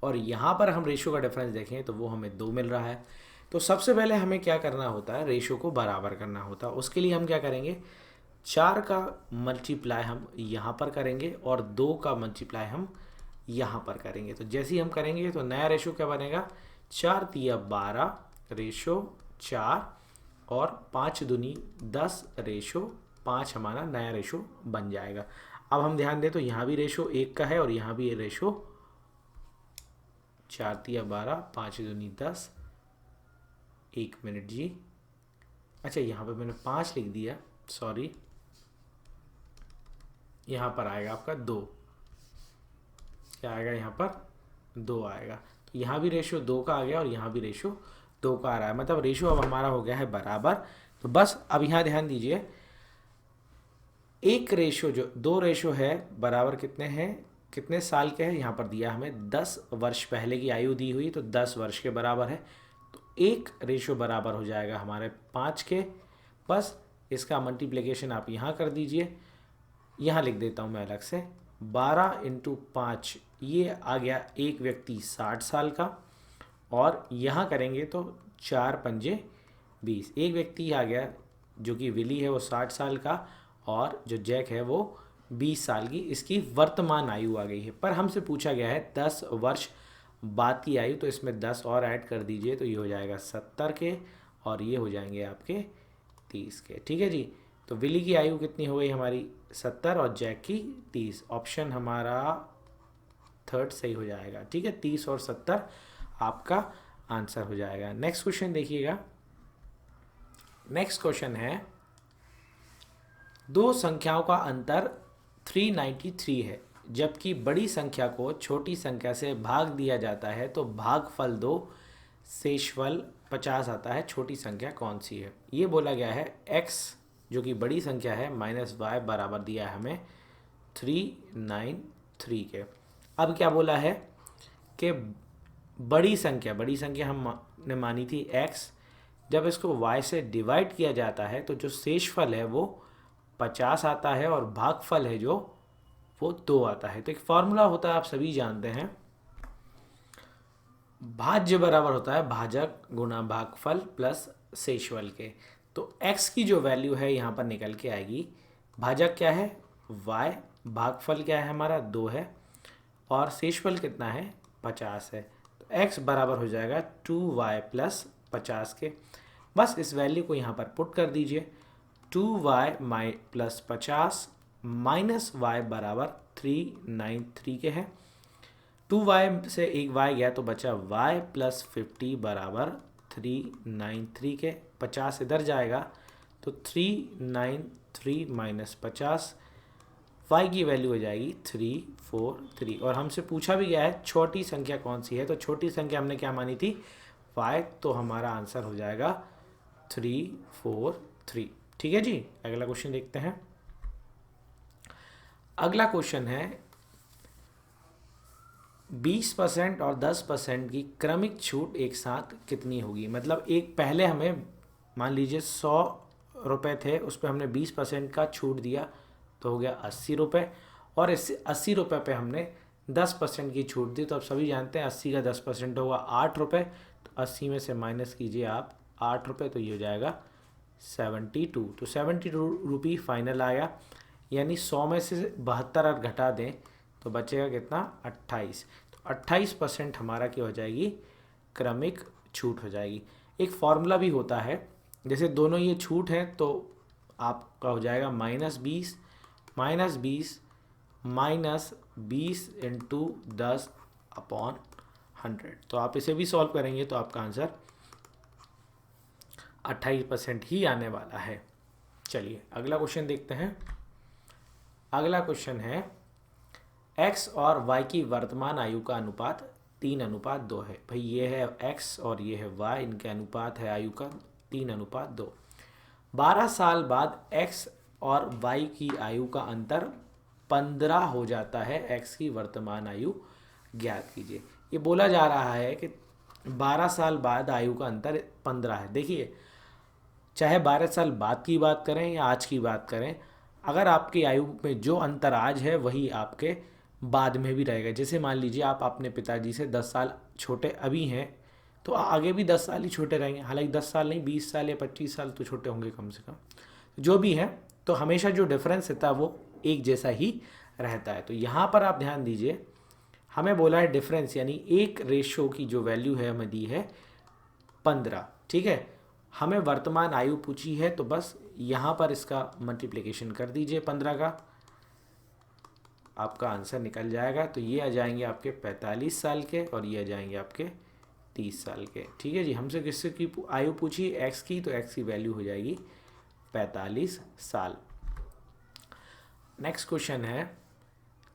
और यहाँ पर हम रेशो का डिफरेंस देखें तो वो हमें 2 मिल रहा है। तो सबसे पहले हमें क्या करना होता है? रेशो को बराबर करना होता है। उसके लिए हम क्या करेंगे? 4 का मल्टीप्लाई हम यहाँ पर करेंगे और 2 का मल्टीप्लाई हम यहाँ पर करेंगे। तो जैसे ही हम करेंगे तो नया रेशो क्या बनेगा? 4 तिया 12 रेशो 4 और 5 दूनी 10 रेशो 5 हमारा नया रेशो बन जाएगा। अब हम ध्यान दें तो यहाँ भी रेशो 1 का है और यहाँ भी रेशो 4 तिया 12, 5 दूनी 10। 1 मिनट जी, अच्छा यहाँ पे मैंने 5 लिख दिया, सॉरी। यहाँ पर आएगा आपका 2, क्या आएगा यहाँ पर 2 आएगा। तो यहाँ भी रेशो 2 का आ गया और यहाँ भी रेशो 2 का आ रहा है, मतलब रेशो अब हमारा हो गया है बराबर। तो बस अब यहाँ ध्यान दीजिए, एक रेशो जो 2 रेशो है बराबर कितने हैं, कितने साल के हैं, यहाँ पर दिया हमें 10 वर्ष पहले की आयु दी हुई, तो 10 वर्ष के बराबर है। तो एक रेशो बराबर हो जाएगा हमारे 5 के। बस इसका मल्टीप्लिकेशन आप यहाँ कर दीजिए, यहाँ लिख देता हूँ मैं अलग से, 12 × 5, ये आ गया एक व्यक्ति 60 साल का। और यहाँ करेंगे तो 4 पंजे 20, एक व्यक्ति आ गया जो कि विली है वो 60 साल का, और जो जैक है वो 20 साल की इसकी वर्तमान आयु आ गई है। पर हमसे पूछा गया है 10 वर्ष बाद की आयु, तो इसमें 10 और ऐड कर दीजिए, तो ये हो जाएगा 70 के और ये हो जाएंगे आपके 30 के। ठीक है जी, तो विली की आयु कितनी हो गई हमारी 70 और जैक की 30। ऑप्शन हमारा थर्ड सही हो जाएगा। ठीक है, 30 और 70 आपका आंसर हो जाएगा। नेक्स्ट क्वेश्चन देखिएगा। नेक्स्ट क्वेश्चन है, दो संख्याओं का अंतर 393 है, जबकि बड़ी संख्या को छोटी संख्या से भाग दिया जाता है तो भागफल 2 शेषफल 50 आता है, छोटी संख्या कौन सी है। ये बोला गया है x जो कि बड़ी संख्या है माइनस y बराबर दिया है हमें 393 के। अब क्या बोला है कि बड़ी संख्या हमने मानी थी x, जब इसको y से डिवाइड किया जाता है तो जो शेषफल है वो 50 आता है और भागफल है जो वो 2 आता है। तो एक फॉर्मूला होता है, आप सभी जानते हैं, भाज्य बराबर होता है भाजक गुणा भागफल प्लस शेषफल के। तो x की जो वैल्यू है यहाँ पर निकल के आएगी, भाजक क्या है y, भागफल क्या है हमारा 2 है और शेषफल कितना है 50 है। तो x बराबर हो जाएगा 2y प्लस 50 के। बस इस वैल्यू को यहाँ पर पुट कर दीजिए, 2y प्लस 50 माइनस y बराबर 393 के है। 2y से एक y गया तो बचा y प्लस 50 बराबर 393 के। 50 इधर जाएगा तो 393 माइनस 50, y की वैल्यू हो जाएगी 343। और हमसे पूछा भी गया है छोटी संख्या कौन सी है, तो छोटी संख्या हमने क्या मानी थी y, तो हमारा आंसर हो जाएगा 343। ठीक है जी, अगला क्वेश्चन देखते हैं। अगला क्वेश्चन है 20% और 10% की क्रमिक छूट एक साथ कितनी होगी। मतलब एक पहले हमें मान लीजिए 100 रुपये थे, उस पर हमने 20% का छूट दिया तो हो गया 80 रुपये, और इससे 80 रुपये पे हमने 10% की छूट दी। तो आप सभी जानते हैं 80 का 10% होगा 8 रुपये, तो 80 में से माइनस कीजिए आप 8 रुपये, तो ये हो जाएगा 72। तो 72 रुपये फाइनल आया, यानी 100 में से 72 और घटा दें तो बचेगा कितना 28। तो 28% हमारा क्या हो जाएगी क्रमिक छूट हो जाएगी। एक फॉर्मूला भी होता है, जैसे दोनों ये छूट हैं तो आपका हो जाएगा -20 माइनस 20 इंटू 10/100। तो आप इसे भी सॉल्व करेंगे तो आपका आंसर 28% ही आने वाला है। चलिए अगला क्वेश्चन देखते हैं। अगला क्वेश्चन है x और y की वर्तमान आयु का अनुपात 3:2 है। भाई ये है x और ये है y, इनके अनुपात है आयु का 3:2। 12 साल बाद x और y की आयु का अंतर 15 हो जाता है, x की वर्तमान आयु ज्ञात कीजिए। ये बोला जा रहा है कि 12 साल बाद आयु का अंतर 15 है। देखिए चाहे 12 साल बाद की बात करें या आज की बात करें, अगर आपकी आयु में जो अंतर आज है वही आपके बाद में भी रहेगा। जैसे मान लीजिए आप अपने पिताजी से 10 साल छोटे अभी हैं तो आगे भी 10 साल ही छोटे रहेंगे, हालांकि 10 साल नहीं 20 साल या 25 साल तो छोटे होंगे कम से कम, जो भी है। तो हमेशा जो डिफरेंस रहता है वो एक जैसा ही रहता है। तो यहाँ पर आप ध्यान दीजिए, हमें बोला है डिफरेंस, यानी एक रेशो की जो वैल्यू है हमें दी है 15, ठीक है। हमें वर्तमान आयु पूछी है तो बस यहाँ पर इसका मल्टीप्लिकेशन कर दीजिए 15 का, आपका आंसर निकल जाएगा। तो ये आ जाएंगे आपके 45 साल के और ये आ जाएंगे आपके 30 साल के। ठीक है जी। हमसे किससे की आयु पूछी, एक्स की, तो एक्स की वैल्यू हो जाएगी 45 साल। नेक्स्ट क्वेश्चन है,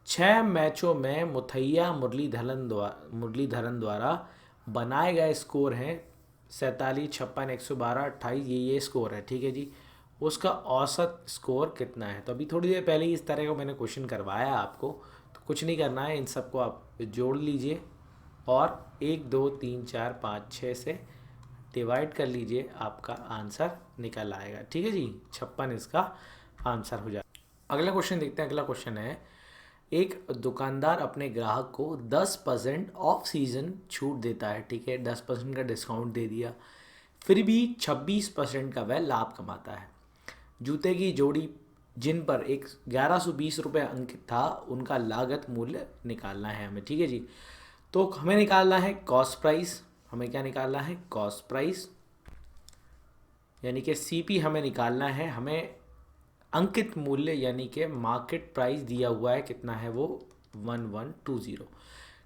6 मैचों में मुथैया मुरलीधरन द्वारा बनाए गए स्कोर हैं 47, 56, 112, 28, ये स्कोर है। ठीक है जी। उसका औसत स्कोर कितना है? तो अभी थोड़ी देर पहले ही इस तरह का मैंने क्वेश्चन करवाया आपको, तो कुछ नहीं करना है, इन सबको आप जोड़ लीजिए और 1, 2, 3, 4, 5, 6 से डिवाइड कर लीजिए, आपका आंसर निकल आएगा। ठीक है जी। 56 इसका आंसर हो जाएगा। अगला क्वेश्चन देखते हैं। अगला क्वेश्चन है, एक दुकानदार अपने ग्राहक को 10% ऑफ सीजन छूट देता है। ठीक है, 10% का डिस्काउंट दे दिया, फिर भी 26% का वह लाभ कमाता है। जूते की जोड़ी जिन पर 1120 रुपये अंकित था, उनका लागत मूल्य निकालना है हमें। ठीक है जी। तो हमें निकालना है कॉस्ट प्राइस। हमें क्या निकालना है? कॉस्ट प्राइस, यानी कि सीपी हमें निकालना है। हमें अंकित मूल्य यानी कि मार्केट प्राइस दिया हुआ है, कितना है वो? 1120।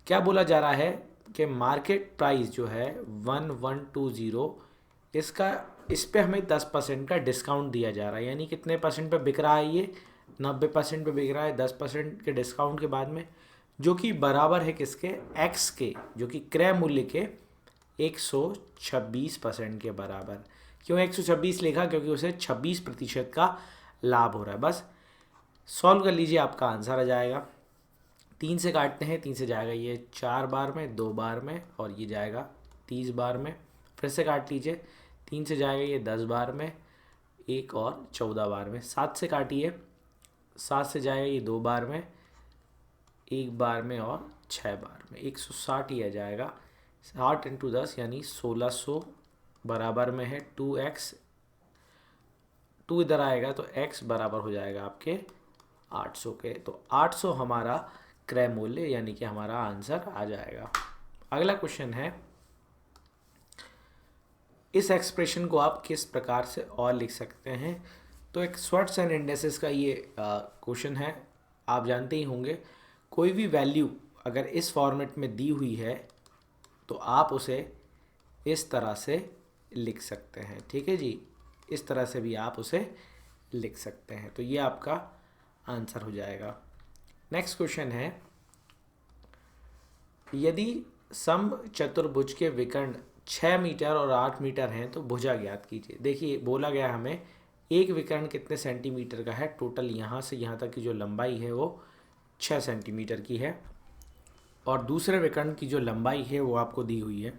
क्या बोला जा रहा है कि मार्केट प्राइस जो है 1120, इस पे हमें 10% का डिस्काउंट दिया जा रहा है। यानी कितने परसेंट पे बिक रहा है? ये 90% पे बिक रहा है 10% के डिस्काउंट के बाद में, जो कि बराबर है किसके? एक्स के, जो कि क्रय मूल्य के 126% के बराबर। क्यों 126 लिखा? क्योंकि उसे 26% का लाभ हो रहा है। बस सॉल्व कर लीजिए, आपका आंसर आ जाएगा। 3 से काटते हैं, 3 से जाएगा ये 4 बार में, 2 बार में, और ये जाएगा 30 बार में। फिर से काट लीजिए, 3 से जाएगा ये 10 बार में, 1 और 14 बार में। 7 से काटिए, 7 से जाएगा ये 2 बार में, 1 बार में और 6 बार में। 160 ही आ जाएगा। 60 × 10 यानी 1600 बराबर में है 2x। 2 इधर आएगा तो x बराबर हो जाएगा आपके 800 के। तो 800 हमारा क्रय मूल्य यानी कि हमारा आंसर आ जाएगा। अगला क्वेश्चन है, इस एक्सप्रेशन को आप किस प्रकार से और लिख सकते हैं? तो एक स्वॉट्स एंड इंडेक्सेस का ये क्वेश्चन है। आप जानते ही होंगे, कोई भी वैल्यू अगर इस फॉर्मेट में दी हुई है तो आप उसे इस तरह से लिख सकते हैं। ठीक है जी। इस तरह से भी आप उसे लिख सकते हैं। तो ये आपका आंसर हो जाएगा। नेक्स्ट क्वेश्चन है, यदि समचतुर्भुज के विकर्ण 6 मीटर और 8 मीटर हैं तो भुजा ज्ञात कीजिए। देखिए बोला गया हमें एक विकर्ण कितने सेंटीमीटर का है? टोटल यहाँ से यहाँ तक की जो लंबाई है वो 6 सेंटीमीटर की है, और दूसरे विकर्ण की जो लंबाई है वो आपको दी हुई है,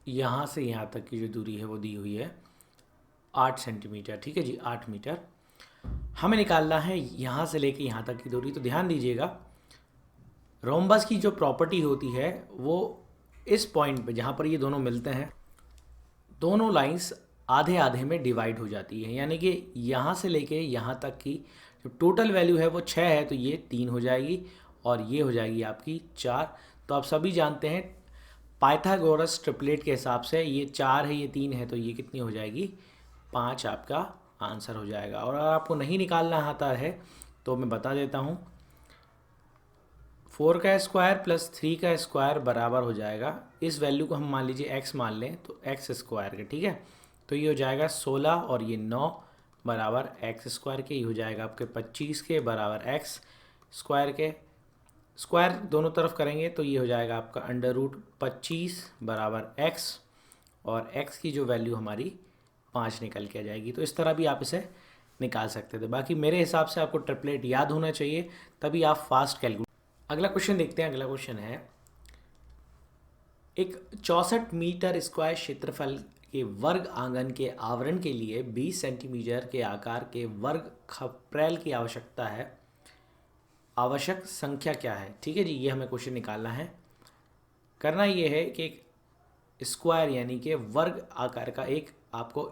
यहाँ से यहाँ तक की जो दूरी है वो दी हुई है 8 सेंटीमीटर। ठीक है जी, 8 मीटर। हमें निकालना है यहाँ से लेके यहाँ तक की दूरी। तो ध्यान दीजिएगा, रोम्बस की जो प्रॉपर्टी होती है वो इस पॉइंट पे जहाँ पर ये दोनों मिलते हैं, दोनों लाइंस आधे आधे में डिवाइड हो जाती है। यानी कि यहाँ से लेके यहाँ तक की जो टोटल वैल्यू है वो 6 है, तो ये 3 हो जाएगी और ये हो जाएगी आपकी 4। तो आप सभी जानते हैं पाइथागोरस ट्रिपलेट के हिसाब से ये 4 है, ये 3 है, तो ये कितनी हो जाएगी? 5 आपका आंसर हो जाएगा। और अगर आपको नहीं निकालना आता है तो मैं बता देता हूँ, 4 का स्क्वायर प्लस 3 का स्क्वायर बराबर हो जाएगा, इस वैल्यू को हम मान लीजिए x मान लें तो x स्क्वायर के। ठीक है, तो ये हो जाएगा 16 और ये 9 बराबर x स्क्वायर के। ये हो जाएगा आपके 25 के बराबर x स्क्वायर के। स्क्वायर दोनों तरफ करेंगे तो ये हो जाएगा आपका √25 बराबर x, और x की जो वैल्यू हमारी 5 निकल के आ जाएगी। तो इस तरह भी आप इसे निकाल सकते थे। बाकी मेरे हिसाब से आपको ट्रिपलेट याद होना चाहिए, तभी आप फास्ट कैलकुलेट। अगला क्वेश्चन देखते हैं। अगला क्वेश्चन है, एक 64 मीटर स्क्वायर क्षेत्रफल के वर्ग आंगन के आवरण के लिए 20 सेंटीमीटर के आकार के वर्ग खपरेल की आवश्यकता है। आवश्यक संख्या क्या है? ठीक है जी, ये हमें क्वेश्चन निकालना है। करना ये है कि एक स्क्वायर यानी कि वर्ग आकार का एक आपको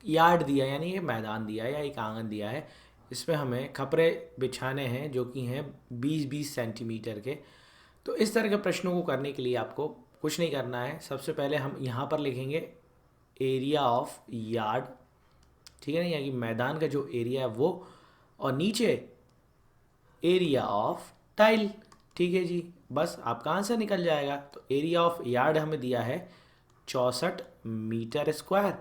यार्ड दिया, यानी ये मैदान दिया है या एक आंगन दिया है, इसमें हमें खपरे बिछाने हैं जो कि हैं 20-20 सेंटीमीटर के। तो इस तरह के प्रश्नों को करने के लिए आपको कुछ नहीं करना है। सबसे पहले हम यहाँ पर लिखेंगे एरिया ऑफ यार्ड, ठीक है ना, यानी कि मैदान का जो एरिया है वो, और नीचे एरिया ऑफ टाइल, ठीक है जी। बस आपका आंसर निकल जाएगा। तो एरिया ऑफ यार्ड हमें दिया है 64 मीटर स्क्वायर,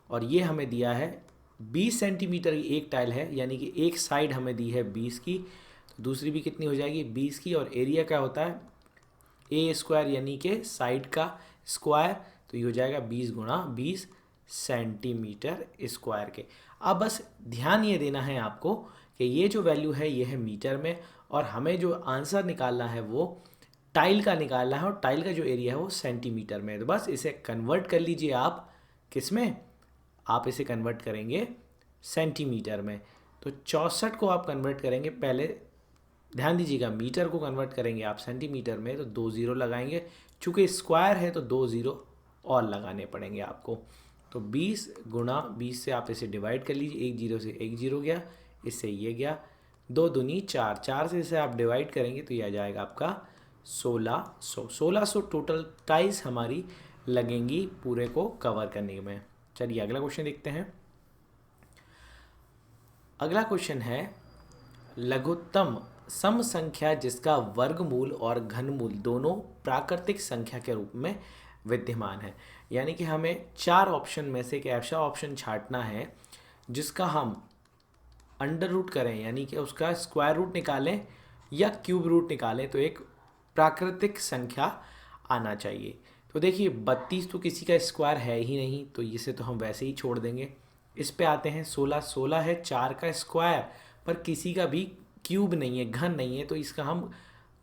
और ये हमें दिया है 20 सेंटीमीटर की एक टाइल है, यानी कि एक साइड हमें दी है 20 की, तो दूसरी भी कितनी हो जाएगी 20 की। और एरिया क्या होता है ए स्क्वायर, यानी कि साइड का स्क्वायर, तो ये हो जाएगा 20 गुणा 20 सेंटीमीटर स्क्वायर के। अब बस ध्यान ये देना है आपको कि ये जो वैल्यू है ये है मीटर में, और हमें जो आंसर निकालना है वो टाइल का निकालना है, और टाइल का जो एरिया है वो सेंटीमीटर में है। तो बस इसे कन्वर्ट कर लीजिए आप किस में, आप इसे कन्वर्ट करेंगे सेंटीमीटर में। तो 64 को आप कन्वर्ट करेंगे, पहले ध्यान दीजिएगा मीटर को कन्वर्ट करेंगे आप सेंटीमीटर में, तो 2 जीरो लगाएंगे, चूँकि स्क्वायर है तो 2 जीरो और लगाने पड़ेंगे आपको। तो 20 गुणा 20 से आप इसे डिवाइड कर लीजिए, एक जीरो से एक जीरो गया, इससे ये गया, 2 दूनी 4, 4 से इसे आप डिवाइड करेंगे तो ये आ जाएगा आपका 1600 टोटल टाइल्स हमारी लगेंगी पूरे को कवर करने में। चलिए अगला क्वेश्चन देखते हैं। अगला क्वेश्चन है लघुत्तम सम संख्या जिसका वर्गमूल और घनमूल दोनों प्राकृतिक संख्या के रूप में विद्यमान है। यानी कि हमें 4 ऑप्शन में से एक ऐसा ऑप्शन छांटना है जिसका हम अंडर रूट करें, यानी कि उसका स्क्वायर रूट निकालें या क्यूब रूट निकालें, तो एक प्राकृतिक संख्या आना चाहिए। तो देखिए 32 तो किसी का स्क्वायर है ही नहीं, तो इसे तो हम वैसे ही छोड़ देंगे। इस पे आते हैं 16 है 4 का स्क्वायर, पर किसी का भी क्यूब नहीं है, घन नहीं है, तो इसका हम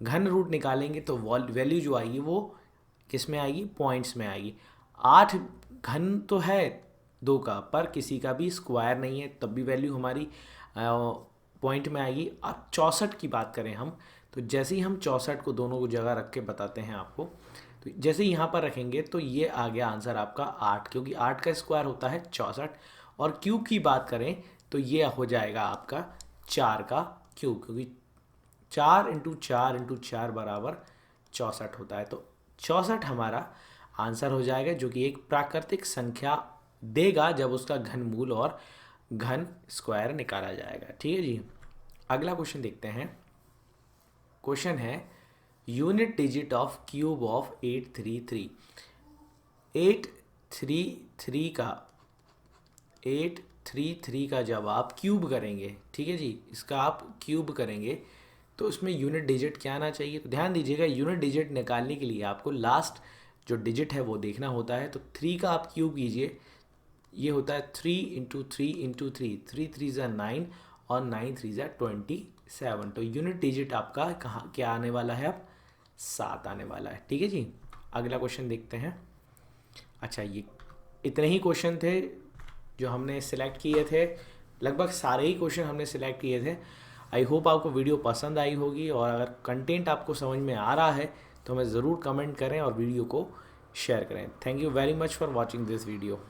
घन रूट निकालेंगे तो वैल्यू जो आएगी वो किस में आएगी, पॉइंट्स में आएगी। 8 घन तो है 2 का, पर किसी का भी स्क्वायर नहीं है, तब भी वैल्यू हमारी पॉइंट में आएगी। अब 64 की बात करें हम, तो जैसे ही हम 64 को दोनों को जगह रख के बताते हैं आपको, तो जैसे ही यहाँ पर रखेंगे तो ये आ गया आंसर आपका 8, क्योंकि 8 का स्क्वायर होता है 64। और क्यूब की बात करें तो ये हो जाएगा आपका 4 का क्यूब, क्योंकि 4 इंटू 4 इंटू 4 बराबर 64 होता है। तो 64 हमारा आंसर हो जाएगा, जो कि एक प्राकृतिक संख्या देगा जब उसका घनमूल और घन स्क्वायर निकाला जाएगा। ठीक है जी। अगला क्वेश्चन देखते हैं। क्वेश्चन है unit digit of cube of 833। 833 का जब आप क्यूब करेंगे, ठीक है जी, इसका आप क्यूब करेंगे तो उसमें यूनिट डिजिट क्या आना चाहिए। तो ध्यान दीजिएगा, यूनिट डिजिट निकालने के लिए आपको लास्ट जो डिजिट है वो देखना होता है। तो 3 का आप क्यूब कीजिए, ये होता है 3 इंटू 3 इंटू 3, 3 3 ज़ा 9 और 9 3 ज़ा 27। तो यूनिट डिजिट आपका कहाँ क्या आने वाला है, अब 7 आने वाला है। ठीक है जी। अगला क्वेश्चन देखते हैं। अच्छा, ये इतने ही क्वेश्चन थे जो हमने सिलेक्ट किए थे, लगभग सारे ही क्वेश्चन हमने सिलेक्ट किए थे। आई होप आपको वीडियो पसंद आई होगी, और अगर कंटेंट आपको समझ में आ रहा है तो हमें ज़रूर कमेंट करें और वीडियो को शेयर करें। Thank you very much for watching this video.